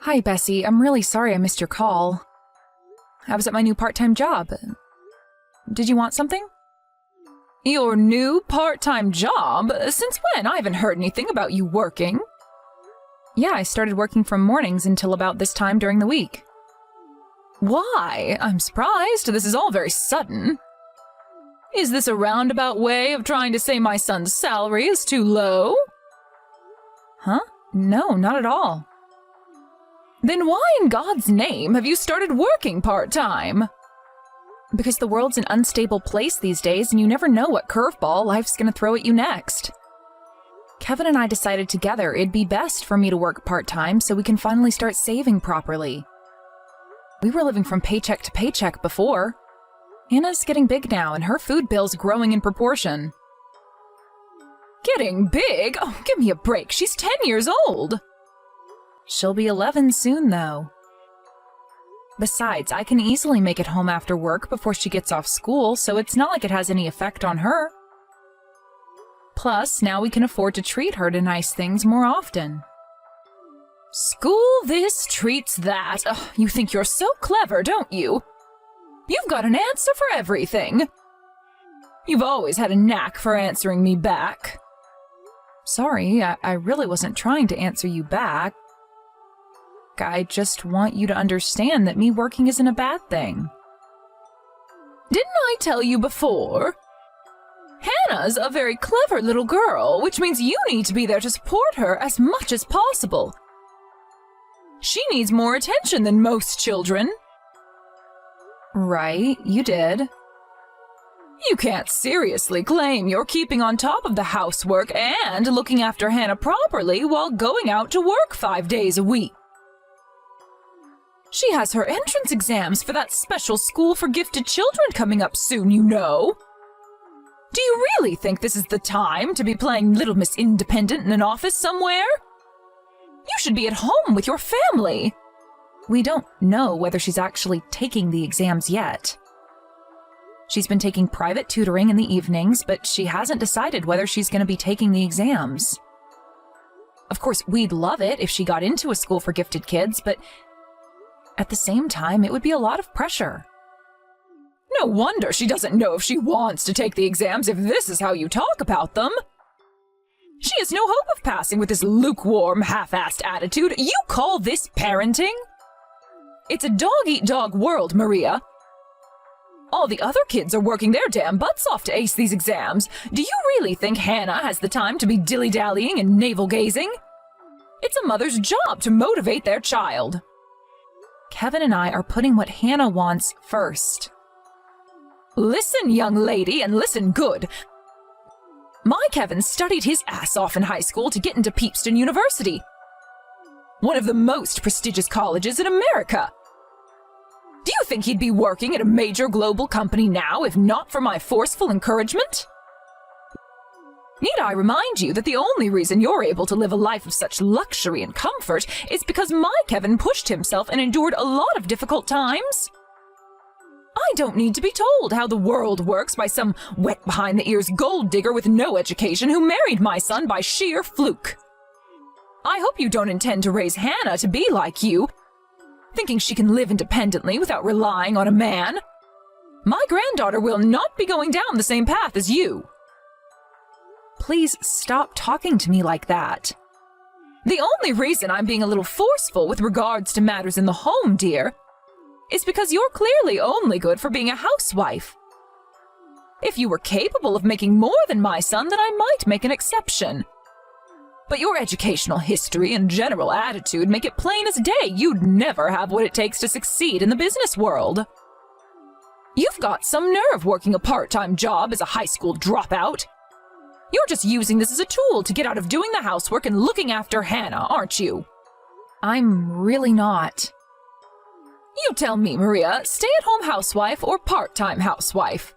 Hi, Bessie. I'm really sorry I missed your call. I was at my new part-time job. Did you want something? Your new part-time job? Since when? I haven't heard anything about you working. Yeah, I started working from mornings until about this time during the week. Why? I'm surprised. This is all very sudden. Is this a roundabout way of trying to say my son's salary is too low? Huh? No, not at all. Then why in God's name have you started working part-time? Because the world's an unstable place these days and you never know what curveball life's gonna throw at you next. Kevin and I decided together it'd be best for me to work part-time so we can finally start saving properly. We were living from paycheck to paycheck before. Hannah's getting big now and her food bill's growing in proportion. Getting big? Oh, give me a break. She's 10 years old. She'll be 11 soon, though. Besides, I can easily make it home after work before she gets off school, so it's not like it has any effect on her. Plus, now we can afford to treat her to nice things more often. School this, treats that. Ugh, you think you're so clever, don't you? You've got an answer for everything. You've always had a knack for answering me back. Sorry, I really wasn't trying to answer you back. I just want you to understand that me working isn't a bad thing. Didn't I tell you before? Hannah's a very clever little girl, which means you need to be there to support her as much as possible. She needs more attention than most children. Right, you did. You can't seriously claim you're keeping on top of the housework and looking after Hannah properly while going out to work 5 days a week. She has her entrance exams for that special school for gifted children coming up soon, you know. Do you really think this is the time to be playing Little Miss Independent in an office somewhere? You should be at home with your family. We don't know whether she's actually taking the exams yet. She's been taking private tutoring in the evenings, but she hasn't decided whether she's going to be taking the exams. Of course, we'd love it if she got into a school for gifted kids, but at the same time, it would be a lot of pressure. No wonder she doesn't know if she wants to take the exams if this is how you talk about them. She has no hope of passing with this lukewarm, half-assed attitude. You call this parenting? It's a dog-eat-dog world, Maria. All the other kids are working their damn butts off to ace these exams. Do you really think Hannah has the time to be dilly-dallying and navel-gazing? It's a mother's job to motivate their child. Kevin and I are putting what Hannah wants first. Listen, young lady, and listen good. My Kevin studied his ass off in high school to get into Peepston University, one of the most prestigious colleges in America. Do you think he'd be working at a major global company now if not for my forceful encouragement? Need I remind you that the only reason you're able to live a life of such luxury and comfort is because my Kevin pushed himself and endured a lot of difficult times? I don't need to be told how the world works by some wet-behind-the-ears gold digger with no education who married my son by sheer fluke. I hope you don't intend to raise Hannah to be like you, thinking she can live independently without relying on a man. My granddaughter will not be going down the same path as you. Please stop talking to me like that. The only reason I'm being a little forceful with regards to matters in the home, dear, is because you're clearly only good for being a housewife. If you were capable of making more than my son, then I might make an exception. But your educational history and general attitude make it plain as day you'd never have what it takes to succeed in the business world. You've got some nerve working a part-time job as a high school dropout. You're just using this as a tool to get out of doing the housework and looking after Hannah, aren't you? I'm really not. You tell me, Maria, stay-at-home housewife or part-time housewife?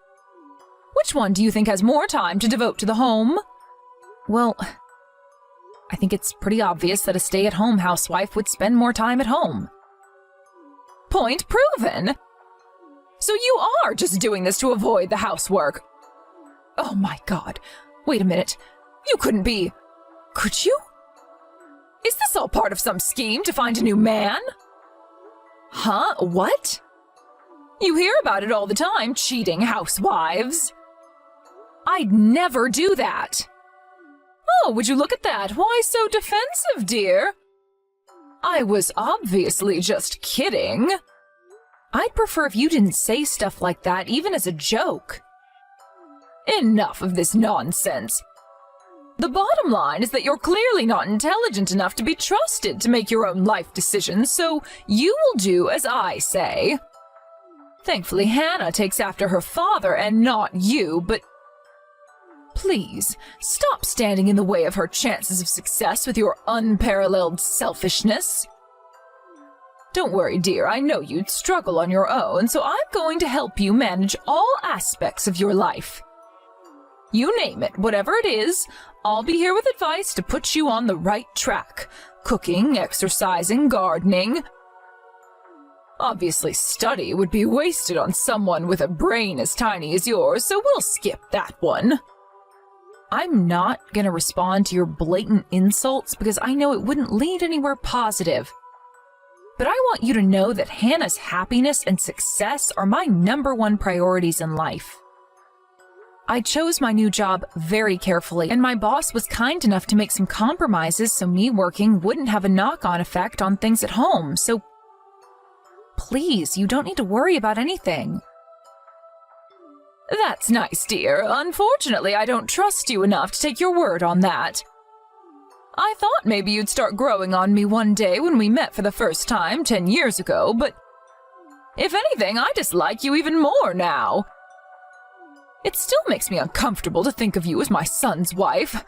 Which one do you think has more time to devote to the home? Well, I think it's pretty obvious that a stay-at-home housewife would spend more time at home. Point proven. So you are just doing this to avoid the housework. Oh my God. Wait a minute. You couldn't be. Could you? Is this all part of some scheme to find a new man? Huh? What? You hear about it all the time, cheating housewives. I'd never do that. Oh, would you look at that? Why so defensive, dear? I was obviously just kidding. I'd prefer if you didn't say stuff like that, even as a joke. Enough of this nonsense. The bottom line is that you're clearly not intelligent enough to be trusted to make your own life decisions, so you will do as I say. Thankfully, Hannah takes after her father and not you, but please, stop standing in the way of her chances of success with your unparalleled selfishness. Don't worry, dear, I know you'd struggle on your own, so I'm going to help you manage all aspects of your life. You name it, whatever it is, I'll be here with advice to put you on the right track. Cooking, exercising, gardening. Obviously, study would be wasted on someone with a brain as tiny as yours, so we'll skip that one. I'm not gonna respond to your blatant insults because I know it wouldn't lead anywhere positive. But I want you to know that Hannah's happiness and success are my #1 priorities in life. I chose my new job very carefully, and my boss was kind enough to make some compromises so me working wouldn't have a knock-on effect on things at home, so please, you don't need to worry about anything. That's nice, dear. Unfortunately, I don't trust you enough to take your word on that. I thought maybe you'd start growing on me one day when we met for the first time 10 years ago, but if anything, I dislike you even more now. It still makes me uncomfortable to think of you as my son's wife.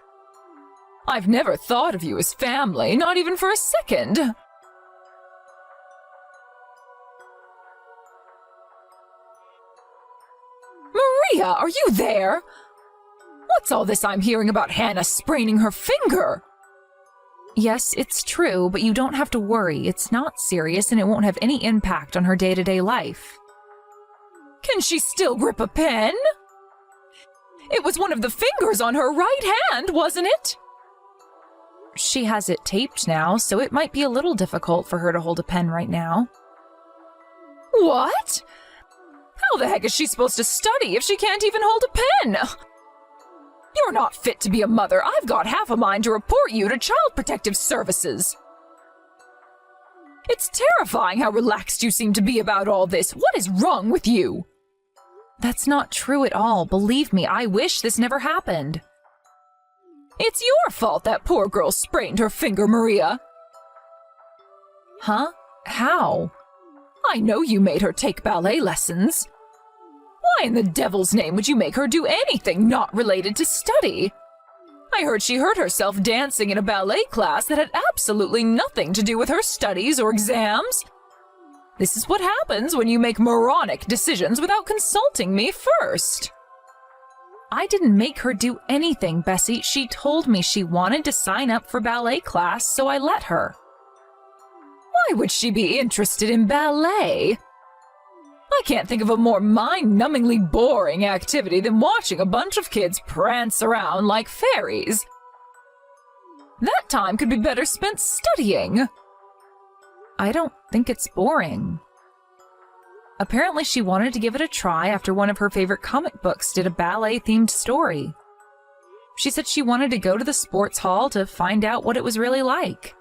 I've never thought of you as family, not even for a second. Maria, are you there? What's all this I'm hearing about Hannah spraining her finger? Yes, it's true, but you don't have to worry. It's not serious and it won't have any impact on her day-to-day life. Can she still grip a pen? It was one of the fingers on her right hand, wasn't it? She has it taped now, so it might be a little difficult for her to hold a pen right now. What? How the heck is she supposed to study if she can't even hold a pen? You're not fit to be a mother. I've got half a mind to report you to Child Protective Services. It's terrifying how relaxed you seem to be about all this. What is wrong with you? That's not true at all. Believe me, I wish this never happened. It's your fault that poor girl sprained her finger, Maria. Huh? How? I know you made her take ballet lessons. Why in the devil's name would you make her do anything not related to study? I heard she hurt herself dancing in a ballet class that had absolutely nothing to do with her studies or exams. This is what happens when you make moronic decisions without consulting me first. I didn't make her do anything, Bessie. She told me she wanted to sign up for ballet class, so I let her. Why would she be interested in ballet? I can't think of a more mind-numbingly boring activity than watching a bunch of kids prance around like fairies. That time could be better spent studying. I don't think it's boring. Apparently she wanted to give it a try after one of her favorite comic books did a ballet-themed story. She said she wanted to go to the sports hall to find out what it was really like.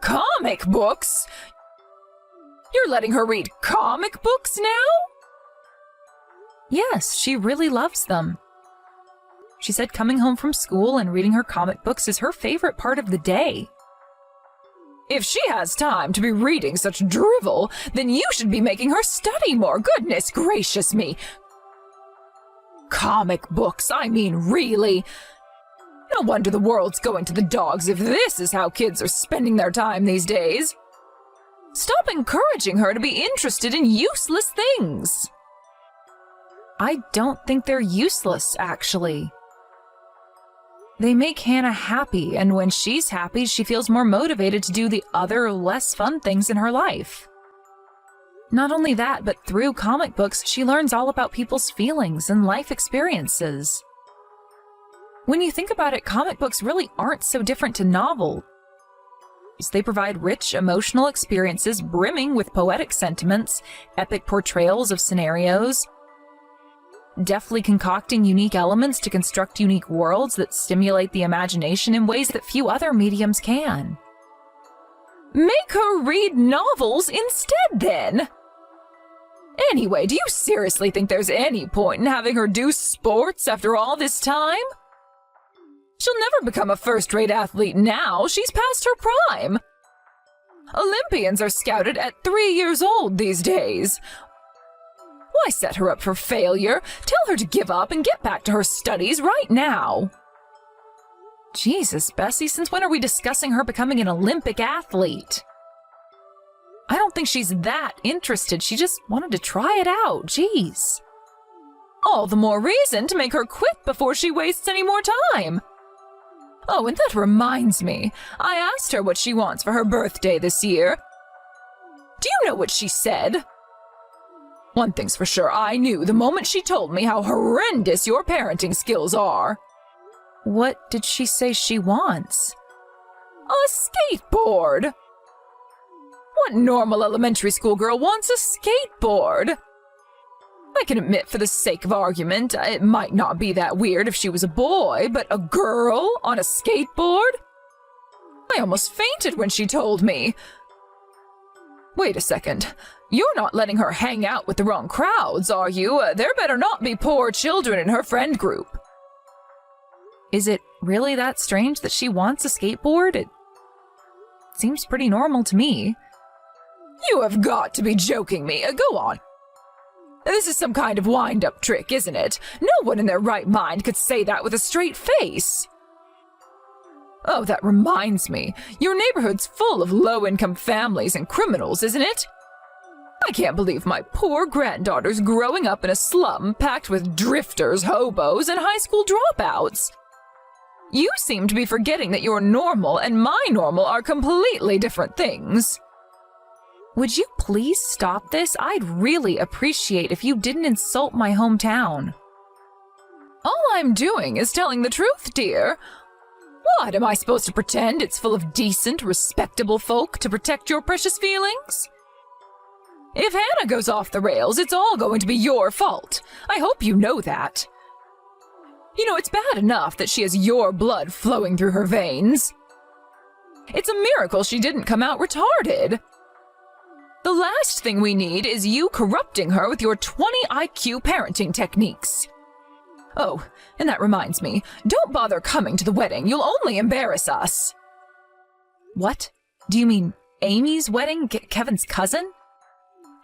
Comic books? You're letting her read comic books now? Yes, she really loves them. She said coming home from school and reading her comic books is her favorite part of the day. If she has time to be reading such drivel, then you should be making her study more. Goodness gracious me. Comic books, I mean, really. No wonder the world's going to the dogs if this is how kids are spending their time these days. Stop encouraging her to be interested in useless things. I don't think they're useless, actually. They make Hannah happy, and when she's happy, she feels more motivated to do the other, less fun things in her life. Not only that, but through comic books, she learns all about people's feelings and life experiences. When you think about it, comic books really aren't so different to novels. They provide rich emotional experiences brimming with poetic sentiments, epic portrayals of scenarios, deftly concocting unique elements to construct unique worlds that stimulate the imagination in ways that few other mediums can. Make her read novels instead, then! Anyway, do you seriously think there's any point in having her do sports after all this time? She'll never become a first-rate athlete now. She's past her prime. Olympians are scouted at 3 years old these days. Why set her up for failure? Tell her to give up and get back to her studies right now. Jesus, Bessie, since when are we discussing her becoming an Olympic athlete? I don't think she's that interested. She just wanted to try it out. Jeez. All the more reason to make her quit before she wastes any more time. Oh, and that reminds me. I asked her what she wants for her birthday this year. Do you know what she said? One thing's for sure, I knew the moment she told me how horrendous your parenting skills are. What did she say she wants? A skateboard. What normal elementary school girl wants a skateboard? I can admit, for the sake of argument, it might not be that weird if she was a boy, but a girl on a skateboard? I almost fainted when she told me. Wait a second. You're not letting her hang out with the wrong crowds, are you? There better not be poor children in her friend group. Is it really that strange that she wants a skateboard? It seems pretty normal to me. You have got to be joking me. Go on. This is some kind of wind-up trick, isn't it? No one in their right mind could say that with a straight face. Oh, that reminds me. Your neighborhood's full of low-income families and criminals, isn't it? I can't believe my poor granddaughter's growing up in a slum packed with drifters, hobos, and high school dropouts. You seem to be forgetting that your normal and my normal are completely different things. Would you please stop this? I'd really appreciate if you didn't insult my hometown. All I'm doing is telling the truth, dear. What, am I supposed to pretend it's full of decent, respectable folk to protect your precious feelings? If Hannah goes off the rails, it's all going to be your fault. I hope you know that. You know, it's bad enough that she has your blood flowing through her veins. It's a miracle she didn't come out retarded. The last thing we need is you corrupting her with your 20 IQ parenting techniques. Oh, and that reminds me, don't bother coming to the wedding. You'll only embarrass us. What? Do you mean Amy's wedding? Kevin's cousin?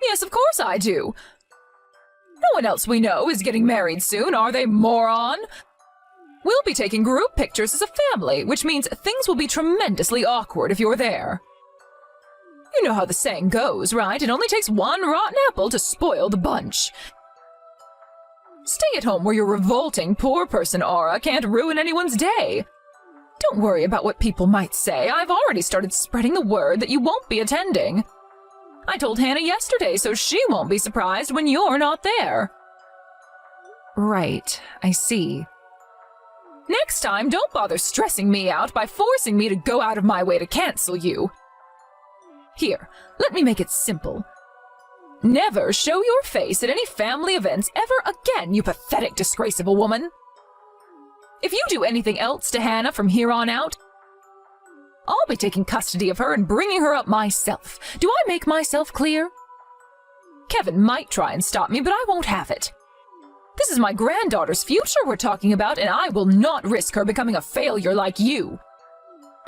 Yes, of course I do. No one else we know is getting married soon, are they, moron? We'll be taking group pictures as a family, which means things will be tremendously awkward if you're there. You know how the saying goes, right? It only takes one rotten apple to spoil the bunch. Stay at home where your revolting poor person aura can't ruin anyone's day. Don't worry about what people might say. I've already started spreading the word that you won't be attending. I told Hannah yesterday, so she won't be surprised when you're not there. Right, I see. Next time, don't bother stressing me out by forcing me to go out of my way to cancel you. Here, let me make it simple. Never show your face at any family events ever again, you pathetic disgrace of a woman. If you do anything else to Hannah from here on out, I'll be taking custody of her and bringing her up myself. Do I make myself clear? Kevin might try and stop me, but I won't have it. This is my granddaughter's future we're talking about, and I will not risk her becoming a failure like you.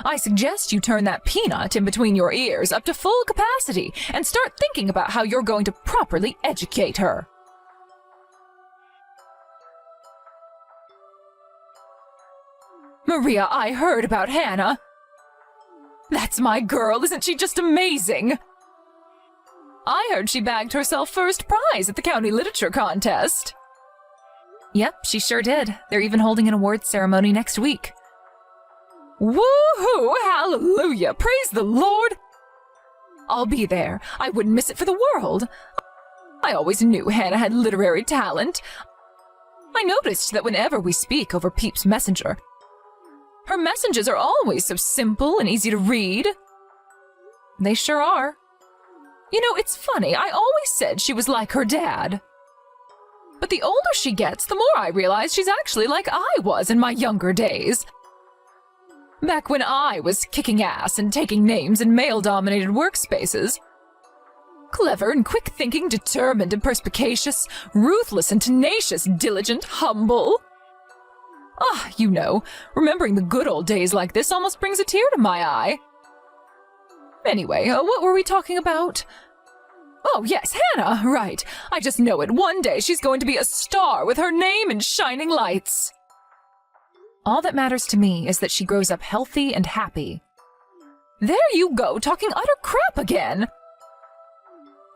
I suggest you turn that peanut in between your ears up to full capacity and start thinking about how you're going to properly educate her. Maria, I heard about Hannah. That's my girl, isn't she just amazing? I heard she bagged herself first prize at the county literature contest. Yep, she sure did. They're even holding an awards ceremony next week. Woohoo! Hallelujah! Praise the Lord! I'll be there. I wouldn't miss it for the world. I always knew Hannah had literary talent. I noticed that whenever we speak over Peep's Messenger, her messages are always so simple and easy to read. They sure are. You know, it's funny, I always said she was like her dad. But the older she gets, the more I realize she's actually like I was in my younger days. Back when I was kicking ass and taking names in male-dominated workspaces. Clever and quick-thinking, determined and perspicacious, ruthless and tenacious, diligent, humble. Ah, you know, remembering the good old days like this almost brings a tear to my eye. Anyway, what were we talking about? Oh, yes, Hannah, right. I just know it. One day she's going to be a star with her name in shining lights. All that matters to me is that she grows up healthy and happy. There you go, talking utter crap again.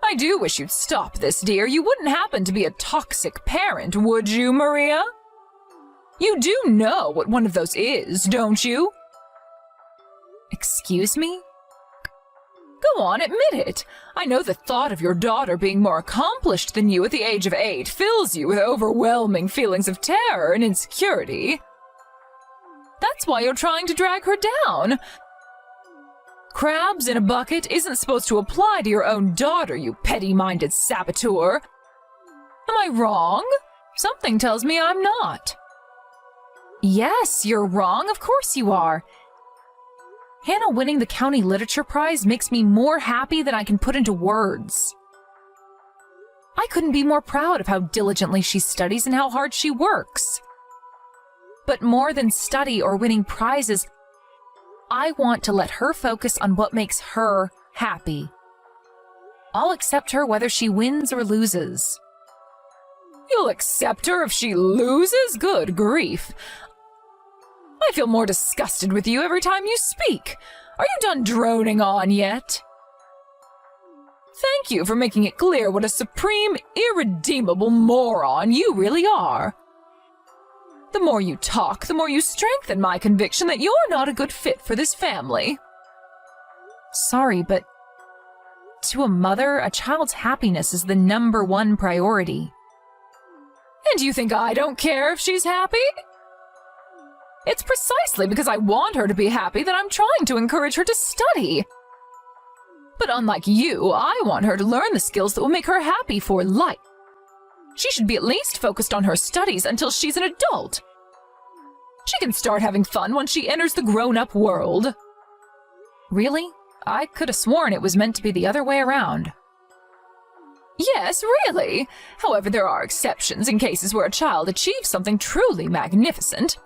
I do wish you'd stop this, dear. You wouldn't happen to be a toxic parent, would you, Maria? You do know what one of those is, don't you? Excuse me? Go on, admit it. I know the thought of your daughter being more accomplished than you at the age of 8 fills you with overwhelming feelings of terror and insecurity. That's why you're trying to drag her down. Crabs in a bucket isn't supposed to apply to your own daughter, you petty-minded saboteur. Am I wrong? Something tells me I'm not. Yes, you're wrong. Of course you are. Hannah winning the county literature prize makes me more happy than I can put into words. I couldn't be more proud of how diligently she studies and how hard she works. But more than study or winning prizes, I want to let her focus on what makes her happy. I'll accept her whether she wins or loses. You'll accept her if she loses? Good grief. I feel more disgusted with you every time you speak. Are you done droning on yet? Thank you for making it clear what a supreme, irredeemable moron you really are. The more you talk, the more you strengthen my conviction that you're not a good fit for this family. Sorry, but to a mother, a child's happiness is the #1 priority. And you think I don't care if she's happy? It's precisely because I want her to be happy that I'm trying to encourage her to study. But unlike you, I want her to learn the skills that will make her happy for life. She should be at least focused on her studies until she's an adult. She can start having fun once she enters the grown-up world. Really? I could have sworn it was meant to be the other way around. Yes, really. However, there are exceptions in cases where a child achieves something truly magnificent.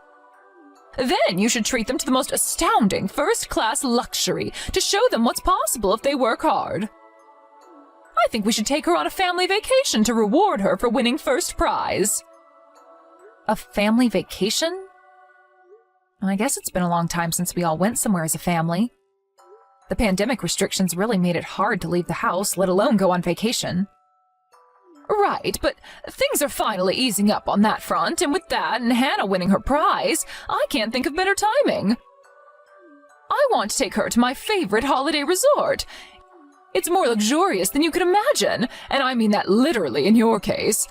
Then you should treat them to the most astounding first-class luxury to show them what's possible if they work hard. I think we should take her on a family vacation to reward her for winning first prize. A family vacation? I guess it's been a long time since we all went somewhere as a family. The pandemic restrictions really made it hard to leave the house, let alone go on vacation. Right, but things are finally easing up on that front, and with that and Hannah winning her prize, I can't think of better timing. I want to take her to my favorite holiday resort. It's more luxurious than you could imagine, and I mean that literally in your case.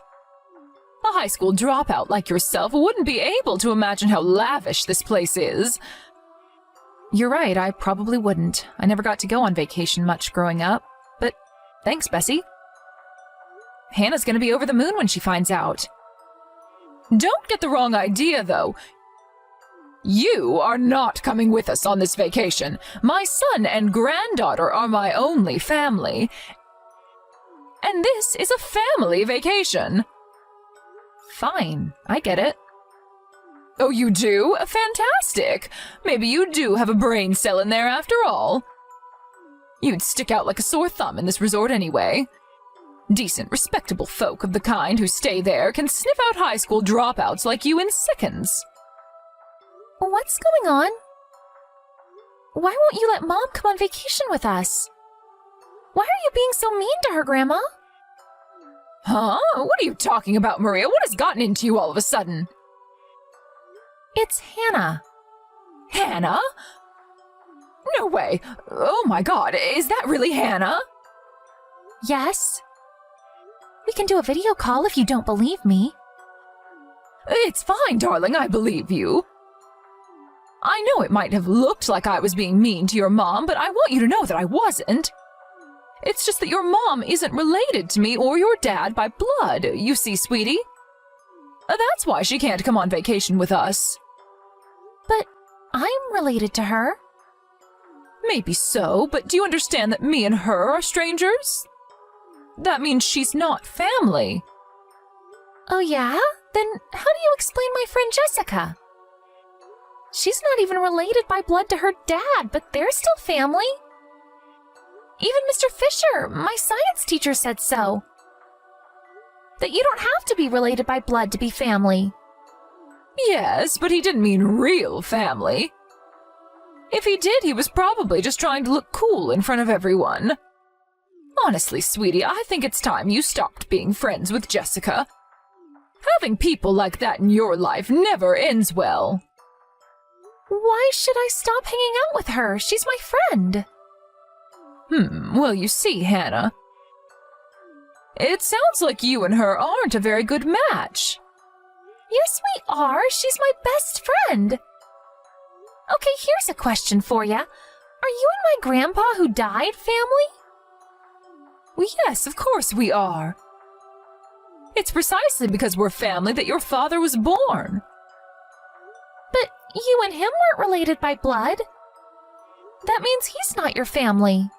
A high school dropout like yourself wouldn't be able to imagine how lavish this place is. You're right, I probably wouldn't. I never got to go on vacation much growing up, but thanks, Bessie. Hannah's gonna be over the moon when she finds out. Don't get the wrong idea, though. You are not coming with us on this vacation. My son and granddaughter are my only family. And this is a family vacation. Fine, I get it. Oh, you do? Fantastic. Maybe you do have a brain cell in there after all. You'd stick out like a sore thumb in this resort anyway. Decent, respectable folk of the kind who stay there can sniff out high school dropouts like you in seconds. What's going on? Why won't you let Mom come on vacation with us? Why are you being so mean to her, Grandma? Huh? What are you talking about, Maria? What has gotten into you all of a sudden? It's Hannah. Hannah? No way. Oh my God, is that really Hannah? Yes. We can do a video call if you don't believe me. It's fine, darling, I believe you. I know it might have looked like I was being mean to your mom, but I want you to know that I wasn't. It's just that your mom isn't related to me or your dad by blood, you see, sweetie. That's why she can't come on vacation with us. But I'm related to her. Maybe so, but do you understand that me and her are strangers? That means she's not family. Oh yeah? Then how do you explain my friend Jessica? She's not even related by blood to her dad, but they're still family. Even Mr. Fisher, my science teacher, said so. That you don't have to be related by blood to be family. Yes, but he didn't mean real family. If he did, he was probably just trying to look cool in front of everyone. Honestly, sweetie, I think it's time you stopped being friends with Jessica. Having people like that in your life never ends well. Why should I stop hanging out with her? She's my friend. Well, you see, Hannah, it sounds like you and her aren't a very good match. Yes, we are. She's my best friend. Okay, here's a question for you. Are you and my grandpa who died family? Well, yes, of course we are. It's precisely because we're family that your father was born. But you and him weren't related by blood. That means he's not your family.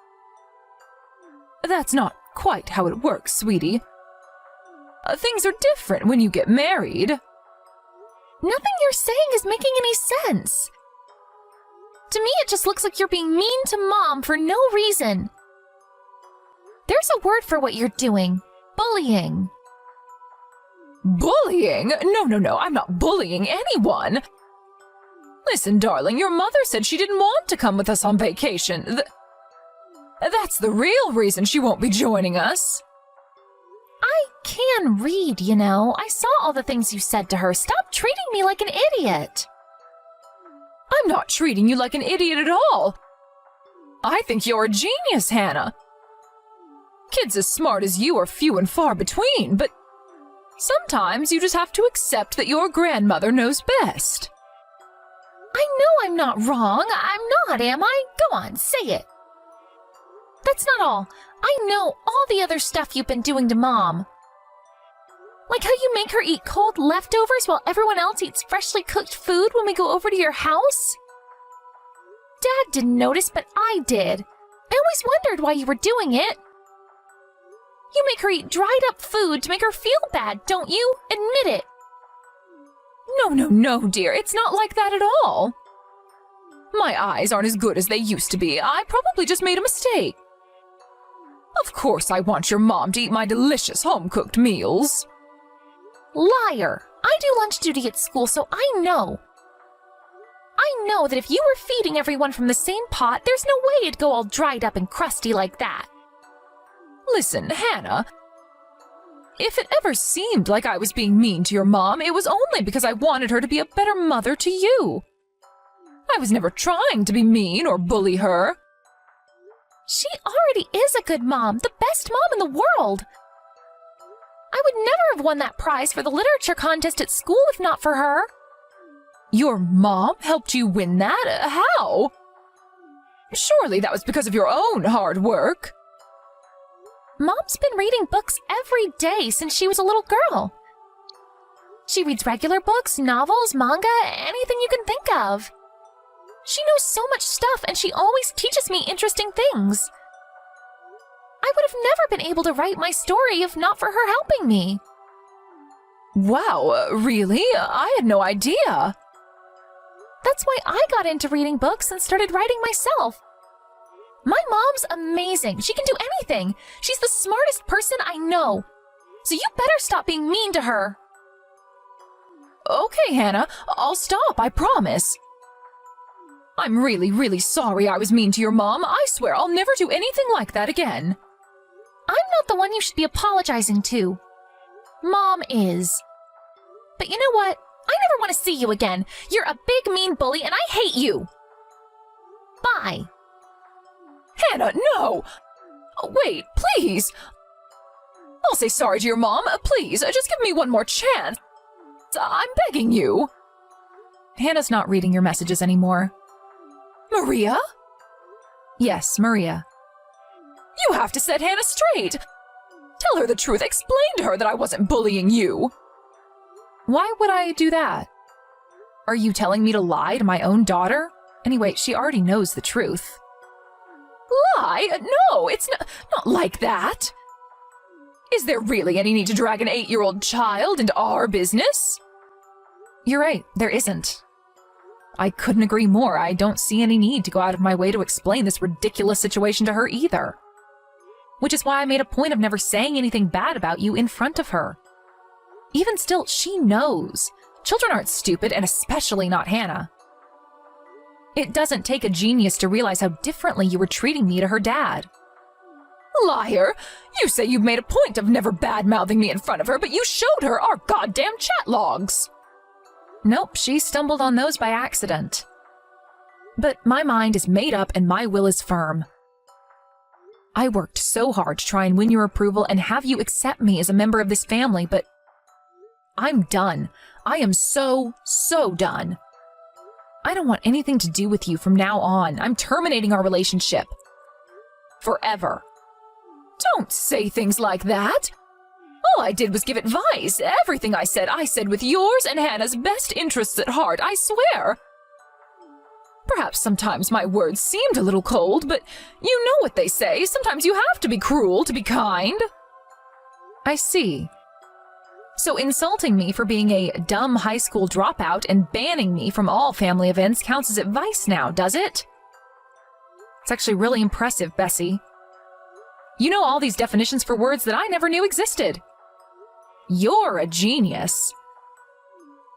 That's not quite how it works, sweetie. Things are different when you get married. Nothing you're saying is making any sense. To me, it just looks like you're being mean to Mom for no reason. There's a word for what you're doing. Bullying. Bullying? No, I'm not bullying anyone. Listen, darling, your mother said she didn't want to come with us on vacation. That's the real reason she won't be joining us. I can read, you know. I saw all the things you said to her. Stop treating me like an idiot. I'm not treating you like an idiot at all. I think you're a genius, Hannah. Kids as smart as you are few and far between, but sometimes you just have to accept that your grandmother knows best. I know I'm not wrong. I'm not, am I? Go on, say it. That's not all. I know all the other stuff you've been doing to Mom. Like how you make her eat cold leftovers while everyone else eats freshly cooked food when we go over to your house. Dad didn't notice, but I did. I always wondered why you were doing it. You make her eat dried up food to make her feel bad, don't you? Admit it. No, dear. It's not like that at all. My eyes aren't as good as they used to be. I probably just made a mistake. Of course I want your mom to eat my delicious home-cooked meals. Liar! I do lunch duty at school, so I know. I know that if you were feeding everyone from the same pot, there's no way it'd go all dried up and crusty like that. Listen, Hannah, if it ever seemed like I was being mean to your mom, it was only because I wanted her to be a better mother to you. I was never trying to be mean or bully her. She already is a good mom, the best mom in the world. I would never have won that prize for the literature contest at school if not for her. Your mom helped you win that? How? Surely that was because of your own hard work. Mom's been reading books every day since she was a little girl. She reads regular books, novels, manga, anything you can think of. She knows so much stuff, and she always teaches me interesting things. I would have never been able to write my story if not for her helping me. Wow, really? I had no idea. That's why I got into reading books and started writing myself. My mom's amazing. She can do anything. She's the smartest person I know. So you better stop being mean to her. Okay, Hannah, I'll stop, I promise. I'm really sorry I was mean to your mom. I swear I'll never do anything like that again. I'm not the one you should be apologizing to. Mom is. But you know what? I never want to see you again. You're a big mean bully and I hate you. Bye. Hannah, no! Wait, please! I'll say sorry to your mom. Please, just give me one more chance. I'm begging you. Hannah's not reading your messages anymore. Maria? Yes, Maria. You have to set Hannah straight. Tell her the truth. Explain to her that I wasn't bullying you. Why would I do that? Are you telling me to lie to my own daughter? Anyway, she already knows the truth. Lie? No, it's not like that. Is there really any need to drag an 8-year-old child into our business? You're right, there isn't. I couldn't agree more. I don't see any need to go out of my way to explain this ridiculous situation to her either. Which is why I made a point of never saying anything bad about you in front of her. Even still, she knows. Children aren't stupid, and especially not Hannah. It doesn't take a genius to realize how differently you were treating me to her dad. Liar! You say you've made a point of never bad-mouthing me in front of her, but you showed her our goddamn chat logs. Nope, she stumbled on those by accident. But my mind is made up and my will is firm. I worked so hard to try and win your approval and have you accept me as a member of this family, but I'm done. I am so done. I don't want anything to do with you from now on. I'm terminating our relationship. Forever. Don't say things like that. All I did was give advice. Everything I said with yours and Hannah's best interests at heart, I swear. Perhaps sometimes my words seemed a little cold, but you know what they say. Sometimes you have to be cruel to be kind. I see. So insulting me for being a dumb high school dropout and banning me from all family events counts as advice now, does it? It's actually really impressive, Bessie. You know all these definitions for words that I never knew existed. You're a genius.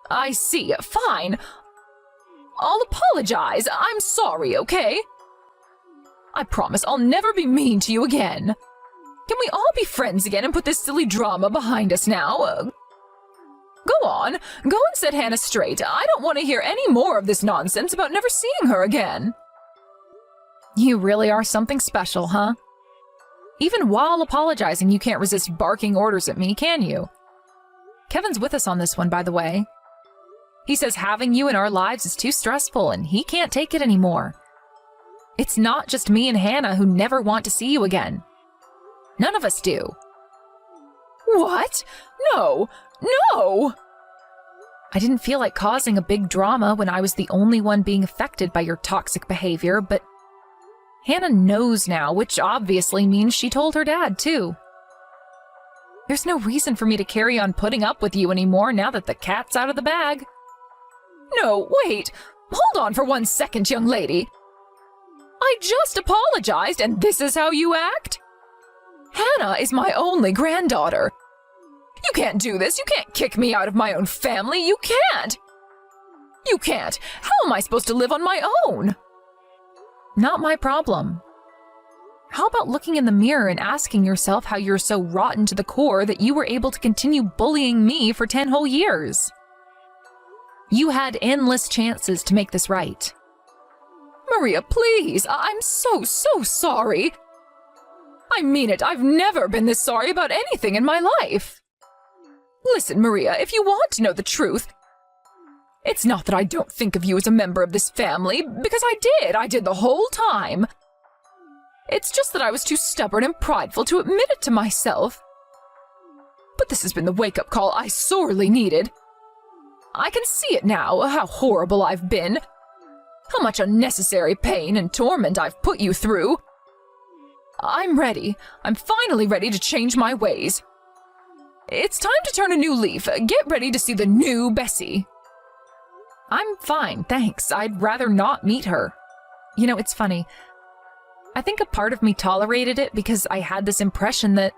I see. Fine. I'll apologize. I'm sorry, okay? I promise I'll never be mean to you again. Can we all be friends again and put this silly drama behind us now? Go on. Go and set Hannah straight. I don't want to hear any more of this nonsense about never seeing her again. You really are something special, huh? Even while apologizing, you can't resist barking orders at me, can you? Kevin's with us on this one, by the way. He says having you in our lives is too stressful and he can't take it anymore. It's not just me and Hannah who never want to see you again. None of us do. What? No! No! I didn't feel like causing a big drama when I was the only one being affected by your toxic behavior, but Hannah knows now, which obviously means she told her dad, too. There's no reason for me to carry on putting up with you anymore now that the cat's out of the bag. No, wait. Hold on for 1 second, young lady. I just apologized, and this is how you act? Hannah is my only granddaughter. You can't do this. You can't kick me out of my own family. You can't. You can't. How am I supposed to live on my own? Not my problem. How about looking in the mirror and asking yourself how you're so rotten to the core that you were able to continue bullying me for 10 whole years? You had endless chances to make this right. Maria, please. I'm so sorry. I mean it. I've never been this sorry about anything in my life. Listen, Maria, if you want to know the truth, it's not that I don't think of you as a member of this family, because I did the whole time. It's just that I was too stubborn and prideful to admit it to myself. But this has been the wake-up call I sorely needed. I can see it now, how horrible I've been, how much unnecessary pain and torment I've put you through. I'm ready. I'm finally ready to change my ways. It's time to turn a new leaf. Get ready to see the new Bessie. I'm fine, thanks. I'd rather not meet her. You know, it's funny. I think a part of me tolerated it because I had this impression that,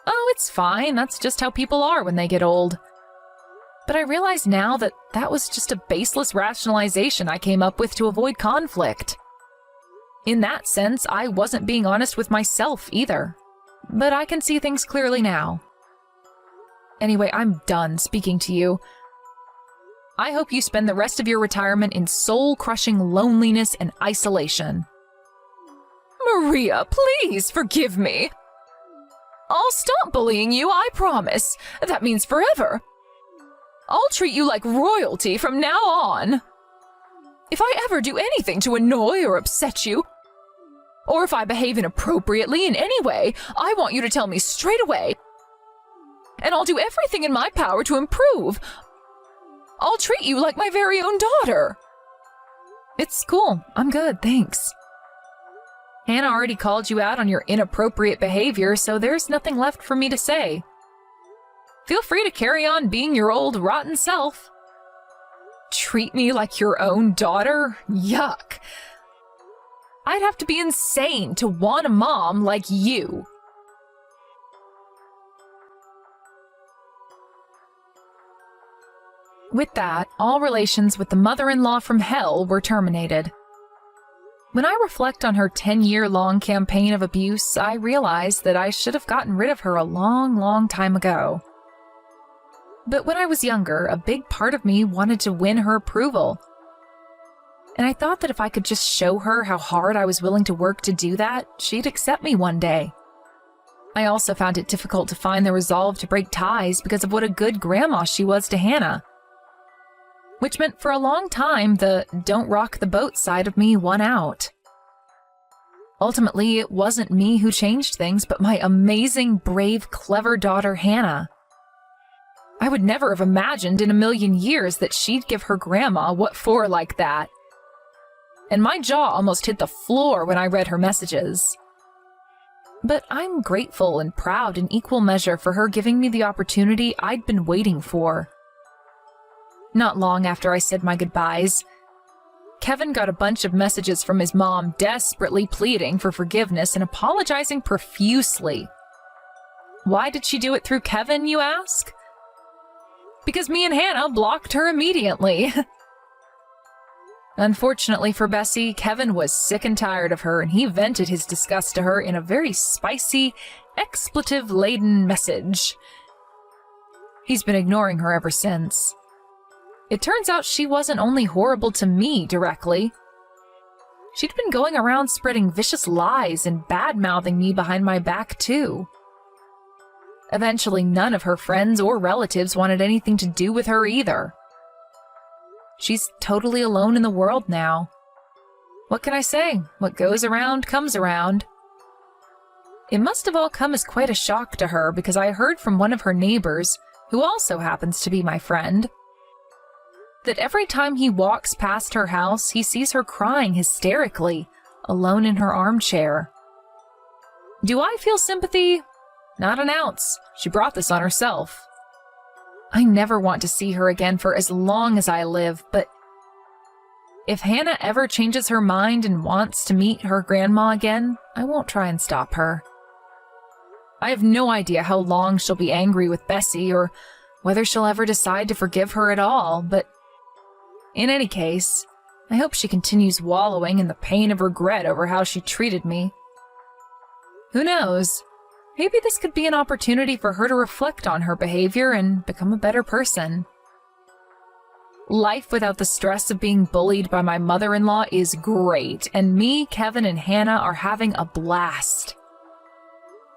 oh, it's fine, that's just how people are when they get old. But I realize now that that was just a baseless rationalization I came up with to avoid conflict. In that sense, I wasn't being honest with myself either. But I can see things clearly now. Anyway, I'm done speaking to you. I hope you spend the rest of your retirement in soul-crushing loneliness and isolation. Maria, please forgive me. I'll stop bullying you, I promise. That means forever. I'll treat you like royalty from now on. If I ever do anything to annoy or upset you, or if I behave inappropriately in any way, I want you to tell me straight away. And I'll do everything in my power to improve. I'll treat you like my very own daughter. It's cool. I'm good, thanks. Hannah already called you out on your inappropriate behavior, so there's nothing left for me to say. Feel free to carry on being your old rotten self. Treat me like your own daughter? Yuck. I'd have to be insane to want a mom like you. With that, all relations with the mother-in-law from hell were terminated. When I reflect on her 10-year-long campaign of abuse, I realize that I should have gotten rid of her a long, long time ago. But when I was younger, a big part of me wanted to win her approval. And I thought that if I could just show her how hard I was willing to work to do that, she'd accept me one day. I also found it difficult to find the resolve to break ties because of what a good grandma she was to Hannah. Which meant for a long time the don't rock the boat side of me won out. Ultimately, it wasn't me who changed things, but my amazing, brave, clever daughter Hannah. I would never have imagined in a million years that she'd give her grandma what for like that. And my jaw almost hit the floor when I read her messages. But I'm grateful and proud in equal measure for her giving me the opportunity I'd been waiting for. Not long after I said my goodbyes, Kevin got a bunch of messages from his mom desperately pleading for forgiveness and apologizing profusely. Why did she do it through Kevin, you ask? Because me and Hannah blocked her immediately. Unfortunately for Bessie, Kevin was sick and tired of her, and he vented his disgust to her in a very spicy, expletive-laden message. He's been ignoring her ever since. It turns out she wasn't only horrible to me directly. She'd been going around spreading vicious lies and bad-mouthing me behind my back, too. Eventually, none of her friends or relatives wanted anything to do with her either. She's totally alone in the world now. What can I say? What goes around comes around. It must have all come as quite a shock to her because I heard from one of her neighbors, who also happens to be my friend, that every time he walks past her house, he sees her crying hysterically, alone in her armchair. Do I feel sympathy? Not an ounce. She brought this on herself. I never want to see her again for as long as I live, but if Hannah ever changes her mind and wants to meet her grandma again, I won't try and stop her. I have no idea how long she'll be angry with Bessie or whether she'll ever decide to forgive her at all, but in any case, I hope she continues wallowing in the pain of regret over how she treated me. Who knows? Maybe this could be an opportunity for her to reflect on her behavior and become a better person. Life without the stress of being bullied by my mother-in-law is great, and me, Kevin, and Hannah are having a blast.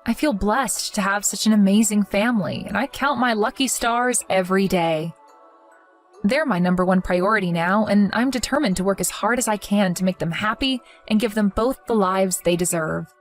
I feel blessed to have such an amazing family, and I count my lucky stars every day. They're my #1 priority now, and I'm determined to work as hard as I can to make them happy and give them both the lives they deserve.